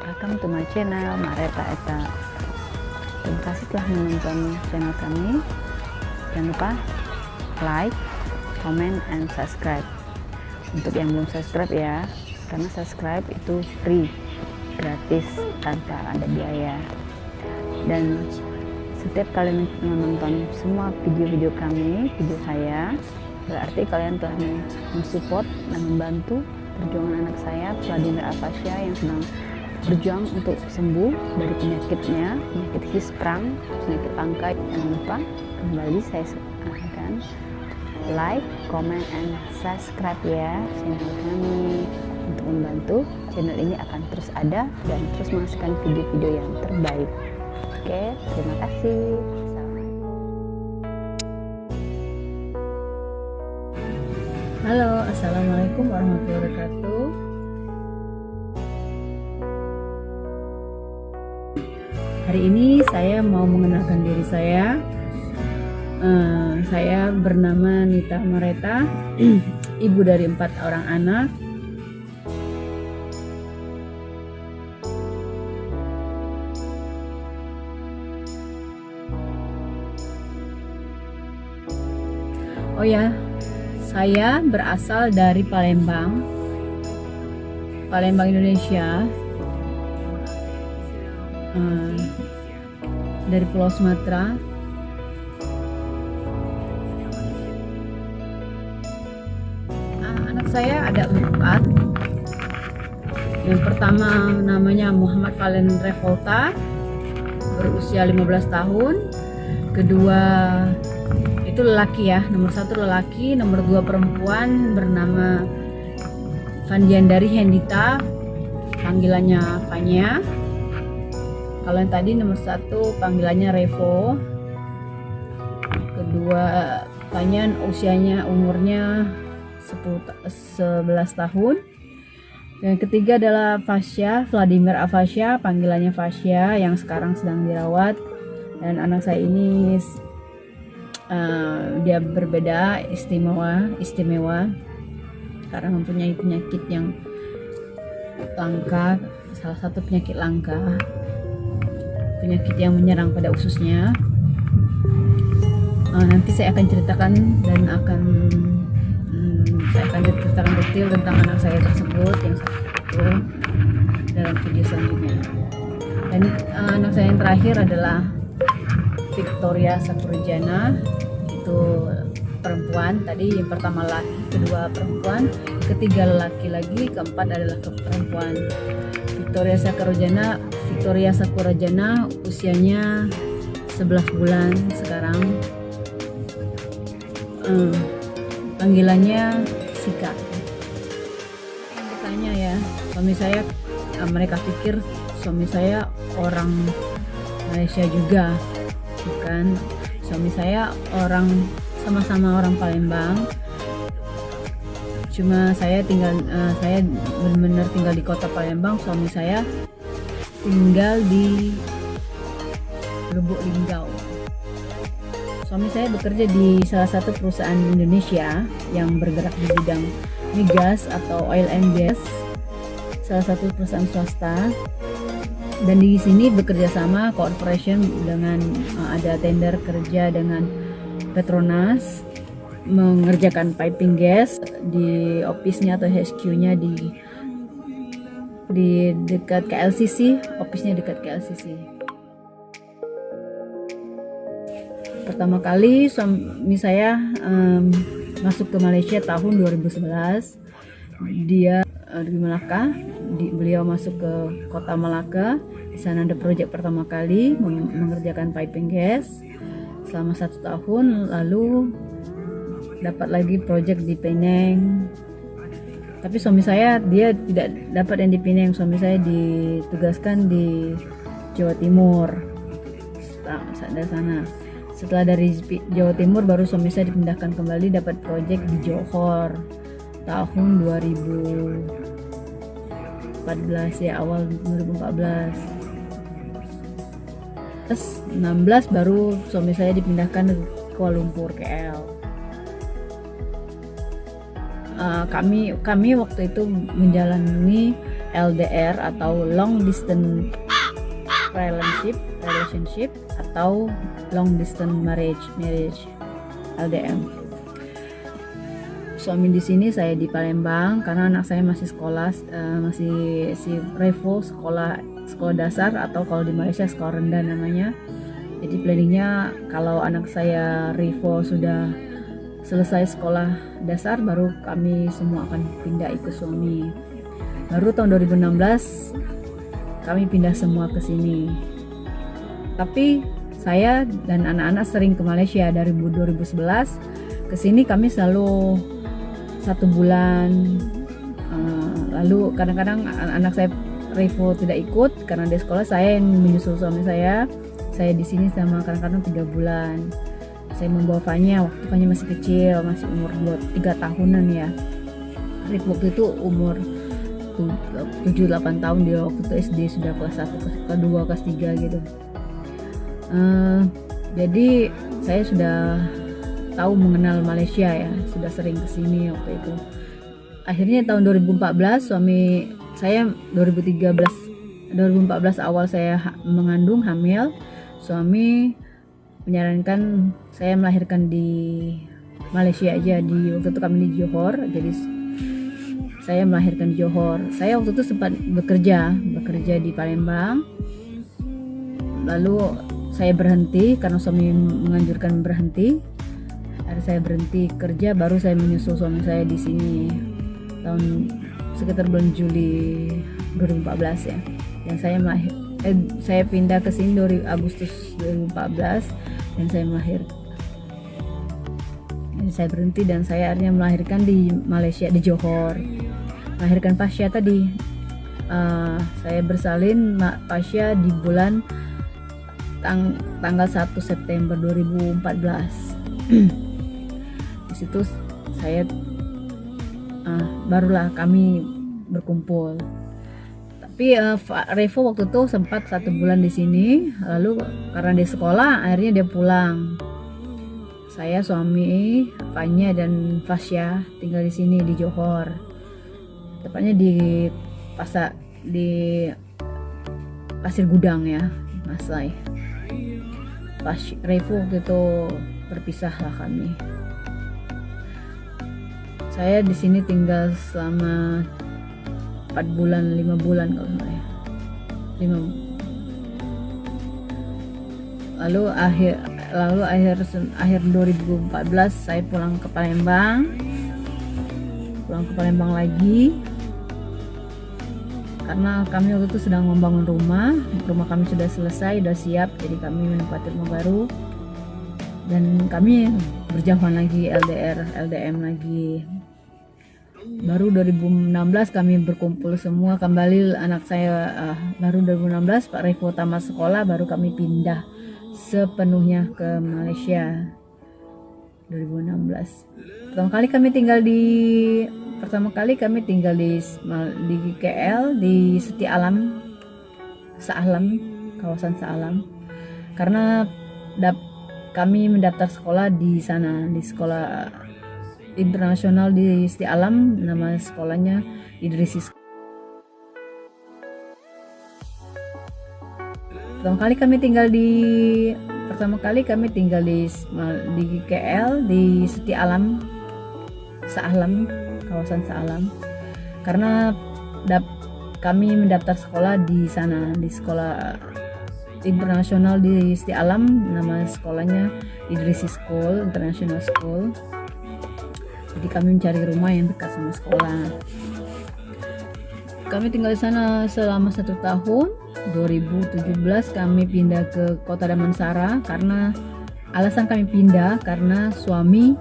welcome to my channel Mareta Eta. Terima kasih telah menonton channel kami. Jangan lupa like, comment, and subscribe. Untuk yang belum subscribe ya, karena subscribe itu free, gratis, tanpa ada biaya. Dan setiap kalian menonton semua video-video kami, video saya, berarti kalian telah mensupport dan membantu perjuangan anak saya, Vladimir Afasya, yang sedang berjuang untuk sembuh dari penyakitnya, penyakit hisprang, penyakit langka. Jangan lupa kembali saya akan like, comment, and subscribe ya channel kami untuk membantu channel ini akan terus ada dan terus menghasilkan video-video yang terbaik. Oke, terima kasih. Halo, assalamualaikum warahmatullahi wabarakatuh. Hari ini saya mau mengenalkan diri saya. Saya bernama Nita Mareta, ibu dari 4 orang anak. Oh ya, saya berasal dari Palembang, Indonesia, dari Pulau Sumatera. Anak saya ada 4. Yang pertama namanya Muhammad Valen Revolta, berusia 15 tahun. Kedua itu lelaki ya, nomor 1 lelaki, nomor 2 perempuan, bernama Vandiandari Hendita, panggilannya Fanya. Kalau yang tadi nomor 1 panggilannya Revo. Kedua Fanya umurnya 11 tahun. Yang ketiga adalah Fasya, Vladimir Afasya, panggilannya Fasya, yang sekarang sedang dirawat. Dan anak saya ini dia berbeda, istimewa karena mempunyai penyakit yang langka, salah satu penyakit langka, penyakit yang menyerang pada ususnya. Nanti saya akan ceritakan dan saya akan ceritakan detail tentang anak saya tersebut yang sakit itu dalam video selanjutnya. Dan anak saya yang terakhir adalah Victoria Sakurjana, itu perempuan. Tadi yang pertama laki, kedua perempuan, ketiga laki lagi, keempat adalah perempuan. Victoria Sakurjana usianya 11 bulan sekarang. Panggilannya Sika. Yang bertanya ya, suami saya, mereka pikir suami saya orang Malaysia juga. Bukan, suami saya sama-sama orang Palembang. Cuma saya benar-benar tinggal di kota Palembang. Suami saya tinggal di Lubuk Linggau. Suami saya bekerja di salah satu perusahaan Indonesia yang bergerak di bidang migas atau oil and gas, salah satu perusahaan swasta. Dan di sini bekerja sama cooperation dengan ada tender kerja dengan Petronas, mengerjakan piping gas di office-nya atau HQ-nya di dekat KLCC, office-nya dekat KLCC. Pertama kali suami saya masuk ke Malaysia tahun 2011. Dia di Melaka. Beliau masuk ke kota Melaka. Di sana ada proyek pertama kali mengerjakan piping gas selama 1 tahun. Lalu dapat lagi proyek di Penang. Tapi suami saya dia tidak dapat yang di Penang. Suami saya ditugaskan di Jawa Timur. Dari sana. Setelah dari Jawa Timur baru suami saya dipindahkan kembali dapat proyek di Johor tahun 2014 ya, awal 2014. Terus 16 baru suami saya dipindahkan ke Kuala Lumpur, KL. Kami waktu itu menjalani LDR atau long distance relationship atau long distance marriage LDM. Suami di sini, saya di Palembang karena anak saya masih sekolah, masih si Revo sekolah dasar atau kalau di Malaysia sekolah rendah namanya. Jadi planningnya kalau anak saya Revo sudah selesai sekolah dasar baru kami semua akan pindah ikut suami. Baru tahun 2016 kami pindah semua ke sini. Tapi saya dan anak-anak sering ke Malaysia dari 2011 ke sini. Kami selalu 1 bulan, lalu kadang-kadang anak saya Revo tidak ikut karena di sekolah. Saya yang menyusul suami saya di sini sama kadang-kadang 3 bulan. Saya membawa Fanya, waktu Fanya masih kecil, masih umur 3 tahunan ya. Revo waktu itu umur 7-8 tahun, dia waktu itu SD, sudah kelas 1, kelas 2, kelas 3 gitu. Jadi saya sudah tahu mengenal Malaysia ya, sudah sering kesini waktu itu. Akhirnya tahun 2014 suami saya 2014 awal saya mengandung hamil, suami menyarankan saya melahirkan di Malaysia aja. Waktu itu kami di Johor, jadi saya melahirkan di Johor. Saya waktu itu sempat bekerja di Palembang, lalu saya berhenti karena suami menganjurkan berhenti. Akhirnya saya berhenti kerja, baru saya menyusul suami saya di sini tahun sekitar bulan Juli 2014 ya. Dan saya pindah ke sini dari Agustus 2014 dan saya melahirkan. Saya berhenti dan saya akhirnya melahirkan di Malaysia, di Johor. Melahirkan Pasha tadi. Saya bersalin Pasha di bulan tanggal 1 September 2014. Di situ saya barulah kami berkumpul. Tapi Revo waktu itu sempat 1 bulan di sini, lalu karena dia sekolah akhirnya dia pulang. Saya, suami, Fanya dan Fasya tinggal di sini di Johor. Tepatnya di Pasir Gudang ya, Masai. Revo waktu itu berpisahlah kami. Saya di sini tinggal selama 4 bulan, 5 bulan kalau saya. 5. Lalu akhir 2014 saya pulang ke Palembang lagi karena kami waktu itu sedang membangun rumah kami sudah selesai, sudah siap, jadi kami menempati rumah baru dan kami berjauhan lagi, LDM lagi. Baru 2016 kami berkumpul semua kembali, anak saya baru 2016 Pak Revo tamat sekolah, baru kami pindah sepenuhnya ke Malaysia 2016. Pertama kali kami tinggal di KL, di Setialam, kawasan Saalam, karena kami mendaftar sekolah di sana, di sekolah internasional di Setialam, nama sekolahnya Idrisi. Pertama kali kami tinggal di KL, di Setialam, kawasan Saalam, karena kami mendaftar sekolah di sana, di sekolah internasional di Setialam, nama sekolahnya Idrisi School, International School. Jadi kami mencari rumah yang dekat sama sekolah. Kami tinggal di sana selama 1 tahun. 2017 kami pindah ke Kota Damansara karena alasan kami pindah karena suami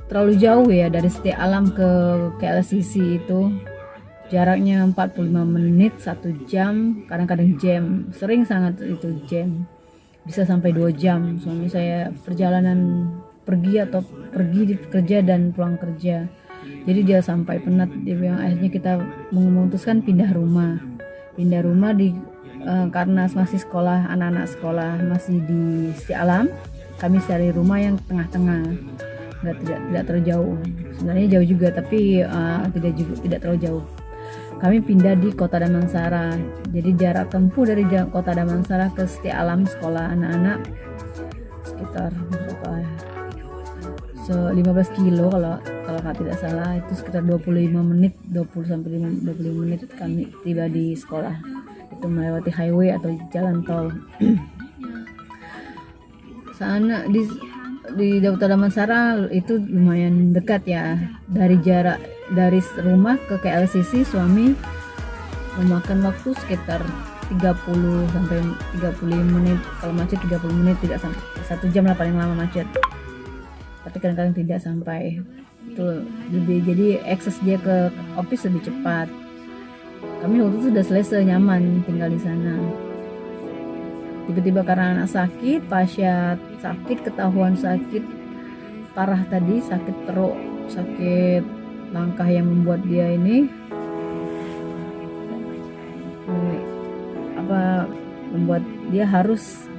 terlalu jauh ya, dari Setialam ke KLCC itu jaraknya 45 menit, 1 jam, kadang-kadang jam, sering sangat itu jam, bisa sampai 2 jam. Suami saya perjalanan pergi kerja dan pulang kerja, jadi dia sampai penat. Dia bilang akhirnya kita memutuskan pindah rumah karena masih sekolah, anak-anak sekolah masih di Setialam. Kami cari rumah yang tengah-tengah, tidak terlalu jauh, sebenarnya jauh juga tapi tidak terlalu jauh. kami pindah di Kota Damansara. Jadi jarak tempuh dari Kota Damansara ke Setia Alam sekolah anak-anak sekitar berapa ya? 15 kilo kalau tidak salah, itu sekitar 25 menit, 20 sampai 25 menit kami tiba di sekolah. Itu melewati highway atau jalan tol. Sana di Kota Damansara itu lumayan dekat ya, dari jarak dari rumah ke KLCC suami memakan waktu sekitar 30 sampai 35 menit, kalau macet 30 menit, tidak sampai 1 jam lah paling lama macet, tapi kadang-kadang tidak sampai itu lebih, jadi akses dia ke office lebih cepat. Kami waktu itu sudah selesai, nyaman tinggal di sana. Tiba-tiba karena anak sakit, pasien sakit, ketahuan sakit parah tadi, sakit perut, sakit langkah yang membuat dia ini membuat dia harus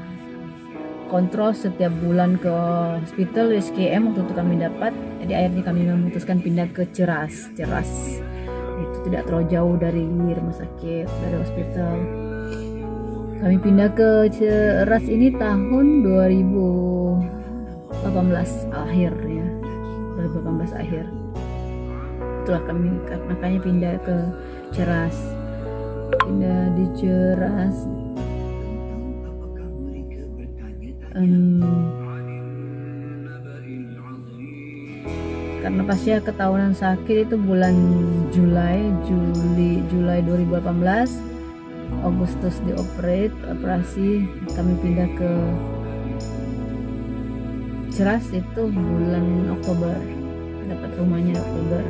kontrol setiap bulan ke hospital SKM. Waktu itu kami dapat, jadi akhirnya kami memutuskan pindah ke Ceras. Itu tidak terlalu jauh dari rumah sakit, dari hospital. Kami pindah ke Ceras ini tahun 2018 akhir ya, 2018 akhir. Itulah kami makanya pindah ke Ceras. Pindah di Ceras. Karena pasca ketahuan sakit itu bulan Juli 2018, Agustus operasi, kami pindah ke Ceras itu bulan Oktober, dapat rumahnya Oktober.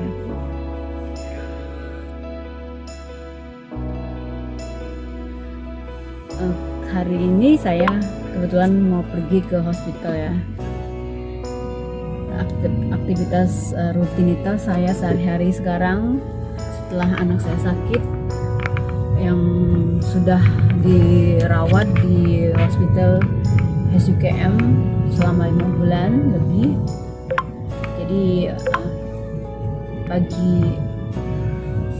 Hari ini saya kebetulan mau pergi ke hospital ya. Aktivitas rutinitas saya sehari-hari sekarang setelah anak saya sakit yang sudah dirawat di hospital SUKM selama 5 bulan lebih. Jadi pagi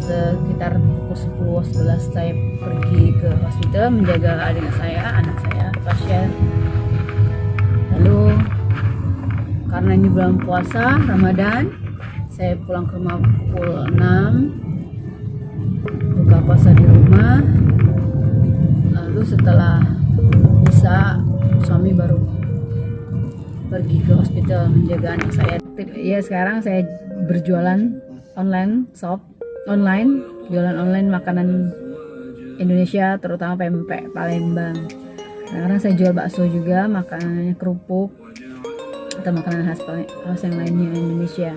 sekitar pukul 10-11 saya pergi ke hospital menjaga anak saya pasien. Lalu karena ini bulan puasa Ramadan, saya pulang ke rumah pukul 6, buka puasa di rumah. Lalu setelah bisa, suami baru pergi ke hospital menjaga anak saya. Ya sekarang saya berjualan jualan online makanan Indonesia, terutama pempek Palembang. Sekarang saya jual bakso juga, makanannya kerupuk atau makanan khas yang lainnya Indonesia.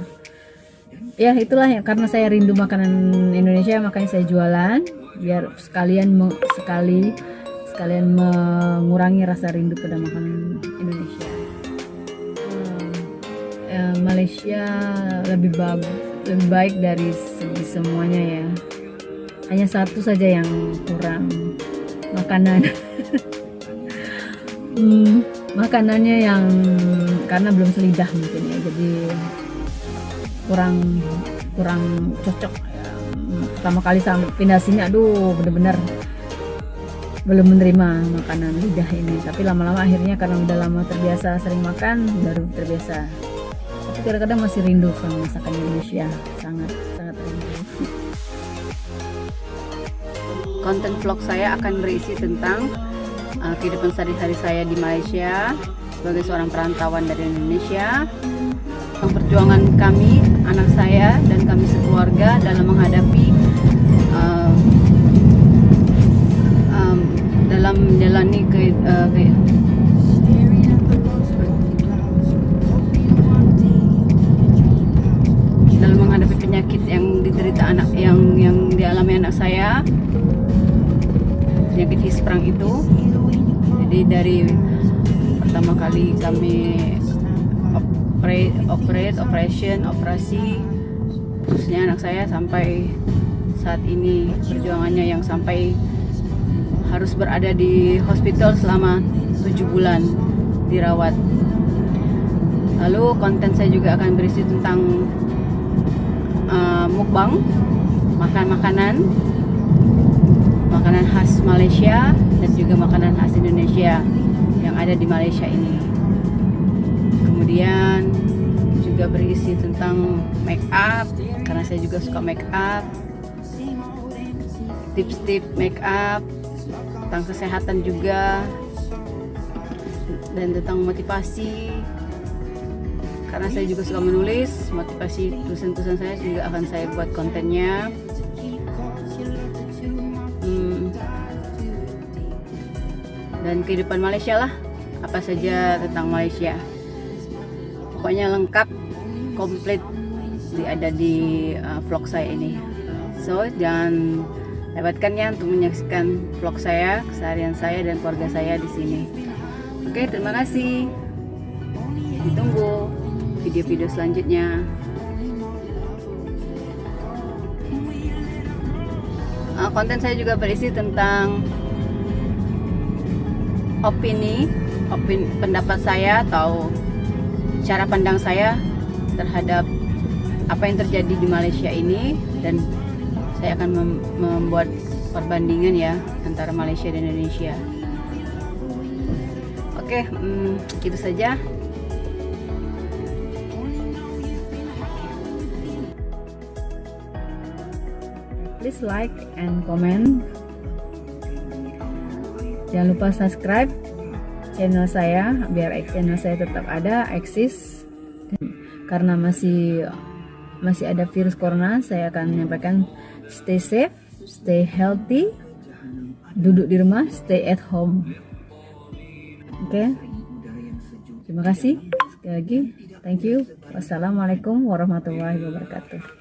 Ya itulah ya, karena saya rindu makanan Indonesia makanya saya jualan, biar sekalian mengurangi rasa rindu pada makanan Indonesia. Malaysia lebih baik dari segi semuanya ya. Hanya satu saja yang kurang, makanan. Makanannya yang karena belum selidah mungkin ya, jadi kurang cocok ya. Pertama kali sampai pindah sini, aduh bener-bener belum menerima makanan lidah ini, tapi lama-lama akhirnya karena udah lama terbiasa sering makan, baru terbiasa. Tapi kadang-kadang masih rindu sama masakan Indonesia, sangat rindu. Konten vlog saya akan berisi tentang kehidupan sehari-hari saya di Malaysia sebagai seorang perantauan dari Indonesia, tentang perjuangan kami, anak saya dan kami sekeluarga dalam menghadapi dalam menjalani dalam menghadapi penyakit yang diderita yang dialami anak saya, penyakit hisprang itu. Jadi dari pertama kali kami operasi khususnya anak saya sampai saat ini perjuangannya yang sampai harus berada di hospital selama 7 bulan dirawat. Lalu konten saya juga akan berisi tentang mukbang makan makanan khas Malaysia dan juga makanan khas Indonesia yang ada di Malaysia ini. Kemudian juga berisi tentang make up, karena saya juga suka make up, tips-tips make up, tentang kesehatan juga, dan tentang motivasi, karena saya juga suka menulis. Motivasi tulisan-tulisan saya juga akan saya buat kontennya. Dan kehidupan Malaysia lah, apa saja tentang Malaysia, pokoknya lengkap, komplit ada di vlog saya ini. So jangan lewatkannya untuk menyaksikan vlog saya, keseharian saya dan keluarga saya di sini. Oke, terima kasih. Ditunggu video-video selanjutnya. Konten saya juga berisi tentang opini pendapat saya atau cara pandang saya terhadap apa yang terjadi di Malaysia ini, dan saya akan membuat perbandingan ya antara Malaysia dan Indonesia. Oke, itu saja. Please like and comment. Jangan lupa subscribe channel saya biar channel saya tetap ada, eksis. Karena masih ada virus corona, saya akan menyampaikan stay safe, stay healthy, duduk di rumah, stay at home. Oke. Terima kasih sekali lagi. Thank you. Wassalamualaikum warahmatullahi wabarakatuh.